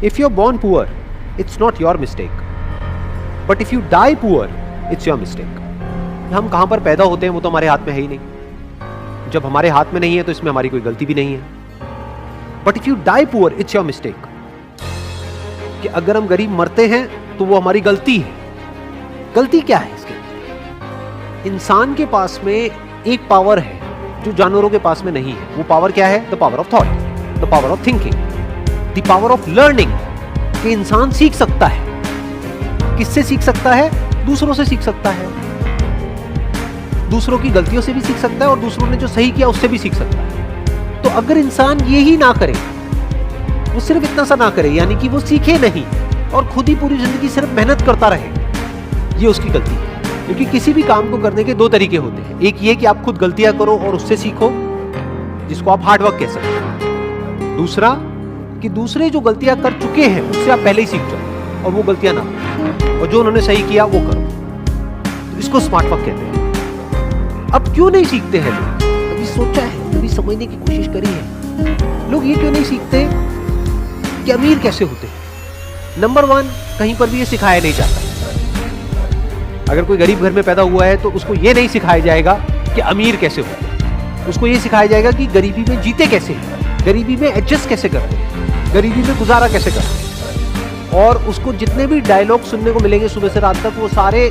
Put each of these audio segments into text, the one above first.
If you're born poor, it's not your mistake. But if you die poor, it's your mistake. हम कहां पर पैदा होते हैं वो तो हमारे हाथ में है ही नहीं. जब हमारे हाथ में नहीं है तो इसमें हमारी कोई गलती भी नहीं है. But if you die poor, it's your mistake. कि अगर हम गरीब मरते हैं तो वो हमारी गलती है. गलती क्या है इसके? इंसान के पास में एक पावर है जो जानवरों के पास में नहीं है. वो पावर क्या है? The power of thought, the power of thinking, the power of learning. कि इंसान सीख सकता है. किससे सीख सकता है? दूसरों से सीख सकता है. दूसरों की गलतियों से भी सीख सकता है और दूसरों ने जो सही किया उससे भी सीख सकता है. तो अगर इंसान ये ही ना करे, वो सिर्फ इतना सा ना करे, यानी कि वो सीखे नहीं और खुद ही पूरी जिंदगी सिर्फ मेहनत करता रहे, ये उसकी गलती है. क्योंकि किसी भी काम को करने के दो तरीके होते हैं. एक ये कि आप खुद गलतियां करो और उससे सीखो, जिसको आप हार्डवर्क कह सकते हैं. दूसरा कि दूसरे जो गलतियां कर चुके हैं उससे आप पहले ही सीख जाओ और वो गलतियां ना करो, और जो उन्होंने सही किया वो करो. तो इसको स्मार्ट वर्क कहते हैं. अब क्यों नहीं सीखते हैं लोग? कभी सोचा है, कभी समझने की कोशिश करी है लोग ये क्यों नहीं सीखते कि अमीर कैसे होते हैं? नंबर 1, कहीं पर भी ये सिखाया नहीं जाता. अगर कोई गरीब घर में पैदा हुआ है तो उसको ये नहीं सिखाया जाएगा कि अमीर कैसे होते हैं. उसको ये सिखाया जाएगा कि गरीबी में जीते कैसे हैं, गरीबी में एडजस्ट कैसे करते हैं, गरीबी में गुजारा कैसे करते हैं. और उसको जितने भी डायलॉग सुनने को मिलेंगे सुबह से रात तक, वो सारे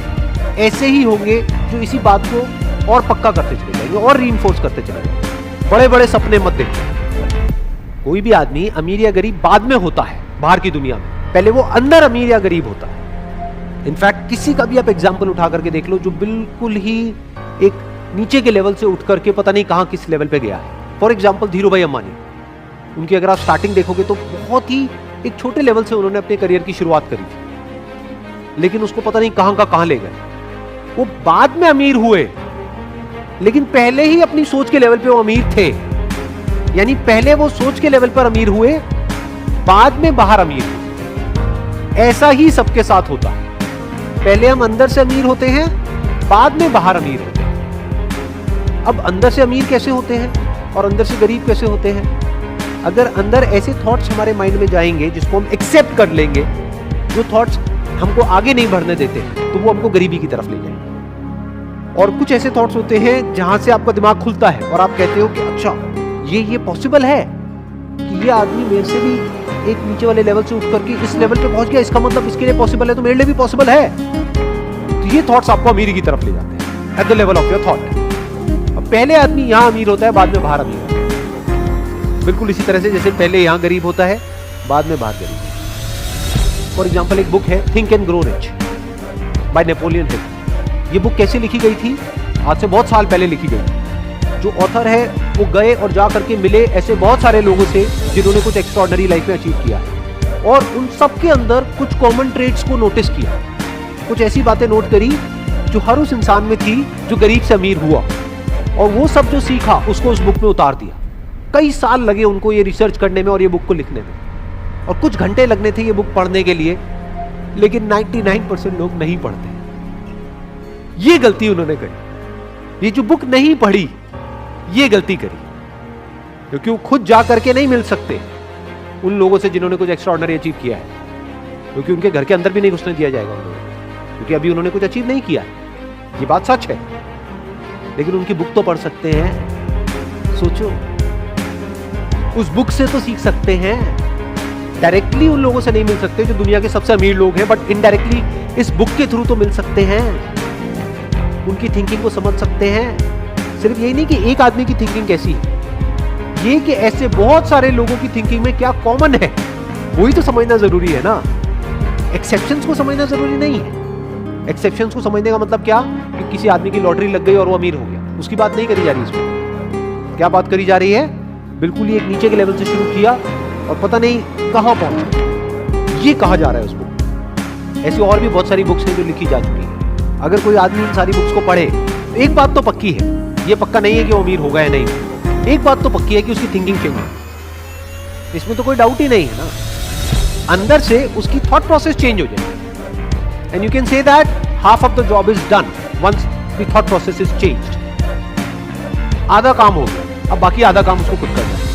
ऐसे ही होंगे जो इसी बात को और पक्का करते चले जाएंगे और रीइंफोर्स करते चले जाएंगे. बड़े बड़े सपने मत देखो. कोई भी आदमी अमीर या गरीब बाद में होता है बाहर की दुनिया में. पहले वो अंदर अमीर या गरीब होता है. इनफैक्ट किसी का भी आप एग्जाम्पल उठा करके देख लो जो बिल्कुल ही एक नीचे के लेवल से उठ करके पता नहीं कहां किस लेवल पे गया है. For example Dhirubhai Ambani. उनकी अगर आप स्टार्टिंग देखोगे तो बहुत ही एक छोटे लेवल से उन्होंने अपने करियर की शुरुआत करी थी, लेकिन उसको पता नहीं कहां का कहां ले गए. वो बाद में अमीर हुए, लेकिन पहले ही अपनी सोच के लेवल पे वो अमीर थे. यानी पहले वो सोच के लेवल पर अमीर हुए, बाद में बाहर अमीर हुए. ऐसा ही सबके साथ होता है. पहले हम अंदर से अमीर होते हैं, बाद में बाहर अमीर होते हैं. अब अंदर से अमीर कैसे होते हैं और अंदर से गरीब कैसे होते हैं? अगर अंदर ऐसे थॉट्स हमारे माइंड में जाएंगे जिसको हम एक्सेप्ट कर लेंगे, जो थॉट्स हमको आगे नहीं बढ़ने देते, तो वो हमको गरीबी की तरफ ले जाएंगे. और कुछ ऐसे थॉट्स होते हैं जहां से आपका दिमाग खुलता है और आप कहते हो कि अच्छा ये पॉसिबल है कि ये आदमी मेरे से भी एक नीचे वाले लेवल से उठ करके इस लेवल पे पहुंच गया, इसका मतलब इसके लिए पॉसिबल है तो मेरे लिए भी पॉसिबल है. तो ये थॉट्स आपको अमीरी की तरफ ले जाते हैं at the level of your thought. अब पहले आदमी यहां अमीर होता है, बाद में बाहर अमीर होता है. बिल्कुल इसी तरह से जैसे पहले यहां गरीब होता है, बाद में बाहर गरीब. फॉर एग्जाम्पल एक बुक है think and grow rich by Napoleon Hill. ये बुक कैसे लिखी गई थी? आज से बहुत साल पहले लिखी गई. जो ऑथर है वो गए और जा करके मिले ऐसे बहुत सारे लोगों से जिन्होंने कुछ एक्स्ट्राऑर्डिनरी लाइफ में अचीव किया है, और उन सबके अंदर कुछ कॉमन ट्रेड्स को नोटिस किया. कुछ ऐसी बातें नोट करी जो हर उस इंसान में थी जो गरीब से अमीर हुआ, और वो सब जो सीखा उसको उस बुक में उतार दिया. कई साल लगे उनको ये रिसर्च करने में और ये बुक को लिखने में, और कुछ घंटे लगने थे ये बुक पढ़ने के लिए, लेकिन 99% लोग नहीं पढ़ते. ये गलती उन्होंने करी. ये जो बुक नहीं पढ़ी ये गलती करी, क्योंकि वो खुद जा करके नहीं मिल सकते उन लोगों से जिन्होंने कुछ एक्स्ट्राऑर्डिनरी अचीव किया है, क्योंकि उनके घर के अंदर भी नहीं घुसने दिया जाएगा उन लोगों को, क्योंकि अभी उन्होंने कुछ अचीव नहीं किया. ये बात सच है. लेकिन उनकी बुक तो पढ़ सकते हैं. सोचो, उस बुक से तो सीख सकते हैं. डायरेक्टली उन लोगों से नहीं मिल सकते जो दुनिया के सबसे अमीर लोग हैं, बट इनडायरेक्टली इस बुक के थ्रू तो मिल सकते हैं. उनकी थिंकिंग को समझ सकते हैं. सिर्फ यही नहीं कि एक आदमी की थिंकिंग कैसी है, ये कि ऐसे बहुत सारे लोगों की थिंकिंग में क्या कॉमन है वही तो समझना जरूरी है ना. एक्सेप्शंस को समझना जरूरी नहीं है. एक्सेप्शंस को समझने का मतलब क्या कि किसी आदमी की लॉटरी लग गई और वो अमीर हो गया, उसकी बात नहीं करी जा रही. इसमें क्या बात करी जा रही है? बिल्कुल ही एक नीचे के लेवल से शुरू किया और पता नहीं कहां पहुंचा, ये कहा जा रहा है उस बुक. ऐसी और भी बहुत सारी बुक्स हैं जो लिखी जा चुकी है. अगर कोई आदमी इन सारी बुक्स को पढ़े तो एक बात तो पक्की है, ये पक्का नहीं है कि वो अमीर होगा या नहीं. एक बात तो पक्की है कि उसकी थिंकिंग चेंज है. इसमें तो कोई डाउट ही नहीं है ना. अंदर से उसकी थॉट प्रोसेस चेंज हो जाएगी. And you can say that half of the job is done once the thought process is changed. आधा काम हो गया, अब बाकी आधा काम उसको खुद करना है.